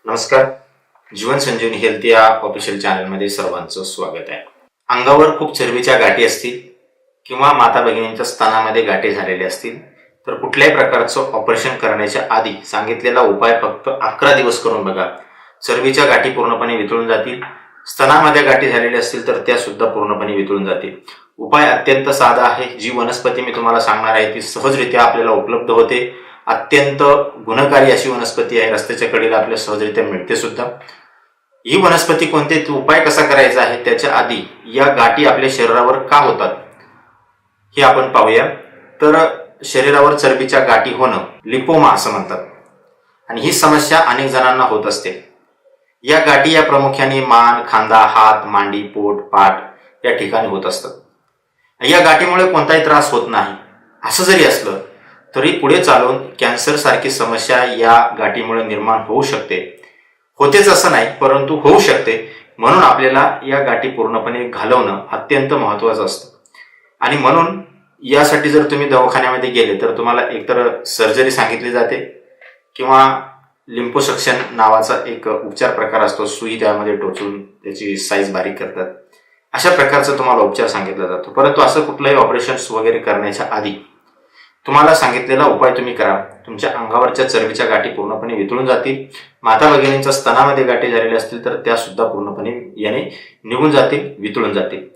नमस्कार. जीवन संजीवनी हेल्थ या ऑफिशियल चॅनलमध्ये सर्वांचं स्वागत आहे. अंगावर खूप चरबीच्या गाठी असतील किंवा माता भगिनींच्या स्तनामध्ये गाठी झालेल्या असतील तर कुठल्याही प्रकारचं ऑपरेशन करण्याच्या आधी सांगितलेला उपाय फक्त 11 दिवस करून बघा. चरबीच्या गाठी पूर्णपणे वितळून जातील. स्तनामध्ये गाठी झालेल्या असतील तर त्या सुद्धा पूर्णपणे वितळून जातील. उपाय अत्यंत साधा आहे. जी वनस्पती मी तुम्हाला सांगणार आहे ती सहजरित्या आपल्याला उपलब्ध होते. अत्यंत गुणकारी अशी वनस्पती आहे. रस्त्याच्या कडेला आपल्या सहजरित्या मिळते सुद्धा. ही वनस्पती कोणते, उपाय कसा करायचा आहे त्याच्या आधी या गाठी आपल्या शरीरावर का होतात हे आपण पाहूया. तर शरीरावर चरबीच्या गाठी होणं लिपोमा असं म्हणतात आणि ही समस्या अनेक जणांना होत असते. या गाठी या प्रामुख्याने मान, खांदा, हात, मांडी, पोट, पाठ या ठिकाणी होत असतात. या गाठीमुळे कोणताही त्रास होत नाही. असं जरी असलं तरी पुढे चालून कॅन्सर सारखी समस्या या गाठीमुळे निर्माण होऊ शकते. होतेच असं नाही, परंतु होऊ शकते. म्हणून आपल्याला या गाठी पूर्णपणे घालवणं अत्यंत महत्वाचं असतं. आणि म्हणून यासाठी जर तुम्ही दवाखान्यामध्ये गेले तर तुम्हाला एकतर सर्जरी सांगितली जाते किंवा लिम्फोसक्शन नावाचा एक उपचार प्रकार असतो. सुई त्यामध्ये टोचून त्याची साईज बारीक करतात. अशा प्रकारचा तुम्हाला उपचार सांगितला जातो. परंतु असं कुठलंही ऑपरेशन वगैरे करण्याच्या आधी तुम्हाला सांगितलेला उपाय तुम्ही करा. तुमच्या अंगावरच्या चरबीच्या गाठी पूर्णपणे वितळून जातील. माता भगिनींच्या स्तनामध्ये गाठी झालेल्या असतील तर त्या सुद्धा पूर्णपणे याने निघून जातील, वितळून जातील.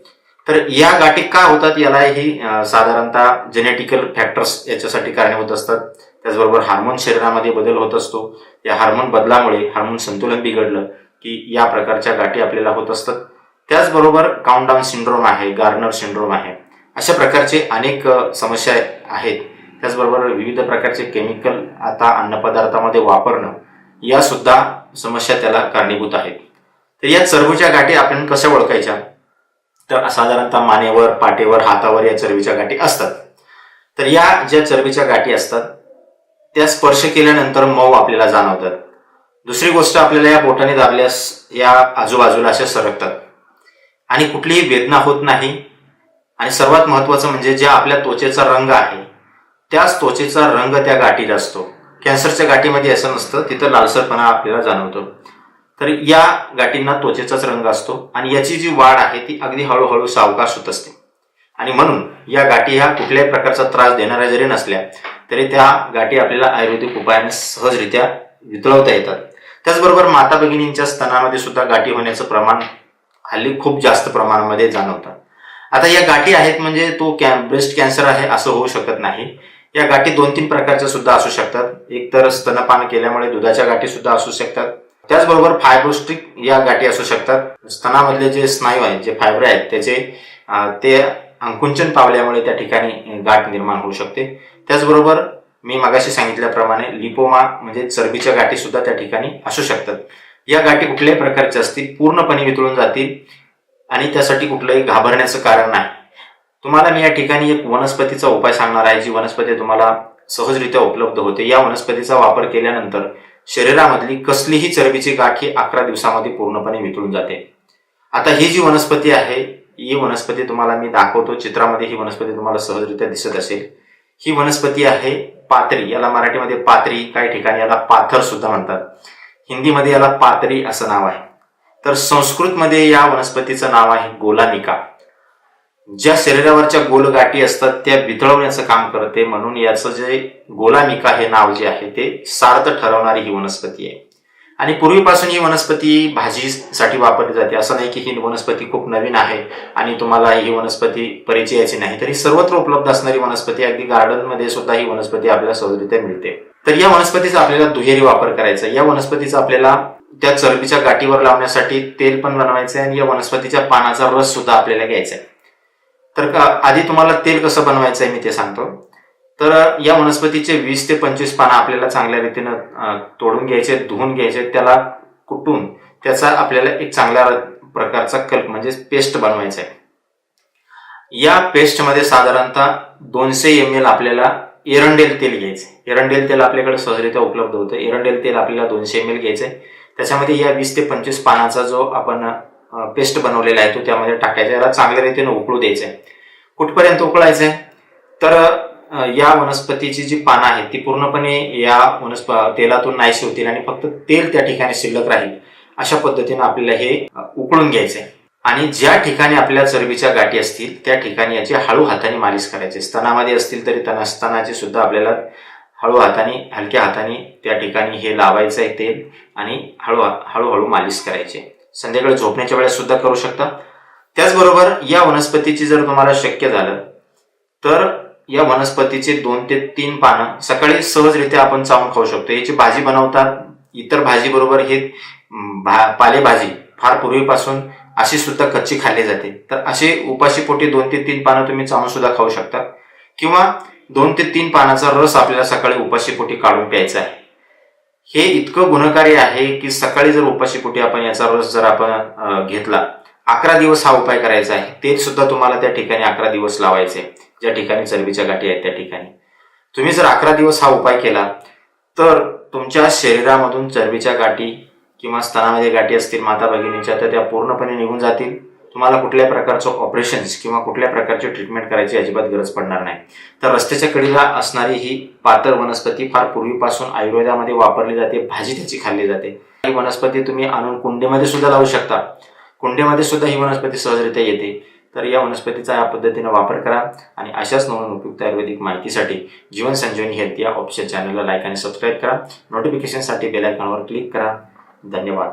तर या गाठी का होतात यालाही साधारणतः जेनेटिकल फॅक्टर्स याच्यासाठी कारणीभूत असतात. त्याचबरोबर हार्मोन शरीरामध्ये बदल होत असतो. या हार्मोन बदलामुळे हार्मोन संतुलन बिघडलं की या प्रकारच्या गाठी आपल्याला होत असतात. त्याचबरोबर काउंटडाऊन सिंड्रोम आहे, गार्नर सिंड्रोम आहे. अशा प्रकारचे अनेक समस्या आहेत. त्याचबरोबर विविध प्रकारचे केमिकल आता अन्नपदार्थामध्ये वापरणं या सुद्धा समस्या त्याला कारणीभूत आहेत. तर या चरबीच्या गाठी आपण कशा ओळखायच्या, तर साधारणतः मानेवर, पाठीवर, हातावर या चरबीच्या गाठी असतात. तर या ज्या चरबीच्या गाठी असतात त्या स्पर्श केल्यानंतर मऊ आपल्याला जाणवतात. दुसरी गोष्ट, आपल्याला या बोटाने दाबल्यास या आजूबाजूला अशा सरकतात आणि कुठलीही वेदना होत नाही. आणि सर्वात महत्वाचं म्हणजे ज्या आपल्या त्वचेचा रंग आहे त्याच त्वचेचा रंग त्या गाठीला असतो. कॅन्सरच्या गाठीमध्ये असं नसतं, तिथं लालसरपणा आपल्याला जाणवतो. तर या गाठींना त्वचेचाच रंग असतो आणि याची जी वाढ आहे ती अगदी हळूहळू सावकाश होत असते. आणि म्हणून या गाठी ह्या कुठल्याही प्रकारचा त्रास देणाऱ्या जरी नसल्या तरी त्या गाठी आपल्याला आयुर्वेदिक उपायाने सहजरित्या वितळवता येतात. त्याचबरोबर माता भगिनींच्या स्तनामध्ये सुद्धा गाठी होण्याचं प्रमाण हल्ली खूप जास्त प्रमाणामध्ये जाणवतं. आता या गाठी आहेत म्हणजे तो ब्रेस्ट कॅन्सर आहे असं होऊ शकत नाही. या गाठी 2-3 प्रकारच्या सुद्धा असू शकतात. एक तर स्तनपान केल्यामुळे दुधाच्या गाठी सुद्धा असू शकतात. त्याचबरोबर फायब्रोस्टिक या गाठी असू शकतात. स्तनामधले जे स्नायू आहेत, जे फायबर आहेत त्याचे ते अंकुंचन पावल्यामुळे त्या ठिकाणी गाठ निर्माण होऊ शकते. त्याचबरोबर मी मगाशी सांगितल्याप्रमाणे लिपोमा म्हणजे चरबीच्या गाठी सुद्धा त्या ठिकाणी असू शकतात. या गाठी कुठल्याही प्रकारच्या असतील पूर्णपणे वितळून जातील आणि त्यासाठी कुठलंही घाबरण्याचं कारण नाही. तुम्हाला मी या ठिकाणी एक वनस्पतीचा उपाय सांगणार आहे, जी वनस्पती तुम्हाला सहजरित्या उपलब्ध होते. या वनस्पतीचा वापर केल्यानंतर शरीरामधली कसलीही चरबीची गाठ ही 11 दिवसामध्ये पूर्णपणे वितळून जाते. आता ही जी वनस्पती आहे ही वनस्पती तुम्हाला मी दाखवतो. चित्रामध्ये ही वनस्पती तुम्हाला सहजरित्या दिसत असेल. ही वनस्पती आहे पातरी. याला मराठीमध्ये पातरी, काही ठिकाणी याला पाथर सुद्धा म्हणतात. हिंदीमध्ये याला पातरी असं नाव आहे. तर संस्कृतमध्ये या वनस्पतीचं नाव आहे गोलानिका. ज्या शरीरावरच्या गोल गाठी असतात त्या वितळवण्याचं काम करते. म्हणून याचं जे गोलानिका हे नाव जे आहे ते सार्थ ठरवणारी ही वनस्पती आहे. आणि पूर्वीपासून ही वनस्पती भाजीसाठी वापरली जाते. असं नाही की ही वनस्पती खूप नवीन आहे आणि तुम्हाला ही वनस्पती परिचयाची नाही. तरी सर्वत्र उपलब्ध असणारी वनस्पती, अगदी गार्डन मध्ये सुद्धा ही वनस्पती आपल्याला सहजरित्या मिळते. तर या वनस्पतीचा आपल्याला दुहेरी वापर करायचा. या वनस्पतीचा आपल्याला त्या चरबीच्या गाठीवर लावण्यासाठी तेल पण बनवायचं आहे आणि या वनस्पतीच्या पानाचा रस सुद्धा आपल्याला घ्यायचा आहे. तर आधी तुम्हाला तेल कसं बनवायचं आहे मी ते सांगतो. तर या वनस्पतीचे 20 ते 25 पानं आपल्याला चांगल्या रीतीनं तोडून घ्यायचे, धुवून घ्यायचे, त्याला कुटून त्याचा आपल्याला एक चांगल्या प्रकारचा कल्प म्हणजे पेस्ट बनवायचा आहे. या पेस्टमध्ये साधारणतः 200 ml आपल्याला एरंडेल तेल घ्यायचे. एरंडेल तेल आपल्याकडे सहजरित्या उपलब्ध होतं. एरंडेल तेल आपल्याला 200 ml घ्यायचे. त्याच्यामध्ये या 20 ते 25 पानाचा जो आपण पेस्ट बनवलेला आहे तो त्यामध्ये टाकायचा. याला चांगल्या रीतीने उकळू द्यायचा आहे. कुठपर्यंत उकळायचंय तर या वनस्पतीची जी पानं आहेत ती पूर्णपणे या तेलातून नाहीशी होतील आणि फक्त तेल त्या ठिकाणी शिल्लक राहील अशा पद्धतीने आपल्याला हे उकळून घ्यायचंय. आणि ज्या ठिकाणी आपल्या चरबीच्या गाठी असतील त्या ठिकाणी याची हळू हाताने मालिश करायची. स्तनामध्ये असतील तरी स्तनाची सुद्धा आपल्याला हलक्या हाताने त्या ठिकाणी हे लावायचं आहे तेल आणि हळूहळू मालिश करायची. संध्याकाळी झोपण्याच्या वेळेस सुद्धा करू शकता. त्याचबरोबर या वनस्पतीची जर तुम्हाला शक्य झालं तर या वनस्पतीचे 2 ते 3 पानं सकाळी सहजरित्या आपण चावून खाऊ शकतो. याची भाजी बनवतात. इतर भाजी बरोबर हे पालेभाजी फार पूर्वीपासून अशी सुद्धा कच्ची खाल्ली जाते. तर असे उपाशीपोटी 2 ते 3 पानं तुम्ही चावून सुद्धा खाऊ शकता किंवा 2 ते 3 पानाचा रस आपल्याला सकाळी उपाशीपोटी काढून प्यायचा आहे. हे इतकं गुणकारी आहे की सकाळी जर उपाशीपोटी आपण याचा रस जर आपण घेतला 11 दिवस हा उपाय करायचा आहे. तेल सुद्धा तुम्हाला त्या ठिकाणी 11 दिवस लावायचे ज्या ठिकाणी चरबीच्या गाठी आहेत त्या ठिकाणी. तुम्ही जर 11 दिवस हा उपाय केला तर तुमच्या शरीरामधून चरबीच्या गाठी किंवा स्तनामध्ये गाठी असतील माता भगिनीच्या तर त्या पूर्णपणे निघून जातील. तुम्हाला कुठल्याही प्रकारचं ऑपरेशन्स किंवा कुठल्या प्रकारची ट्रीटमेंट करायची अजिबात गरज पडणार नाही. तर रस्त्याच्या कडेला असणारी ही पातर वनस्पती फार पूर्वीपासून आयुर्वेदामध्ये वापरली जाते. भाजी त्याची खाल्ली जाते. ही वनस्पती तुम्ही आणून कुंडीमध्ये सुद्धा लावू शकता. कुंडीमध्ये सुद्धा ही वनस्पती सहजरित्या येते. तर या वनस्पतीचा या पद्धतीने वापर करा आणि अशाच नवीन उपयुक्त आयुर्वेदिक माहितीसाठी जीवन संजीवनी हेल्थ या ऑफिशियल चॅनलला लाईक आणि सबस्क्राईब करा. नोटिफिकेशनसाठी बेल आयकॉनवर क्लिक करा. धन्यवाद.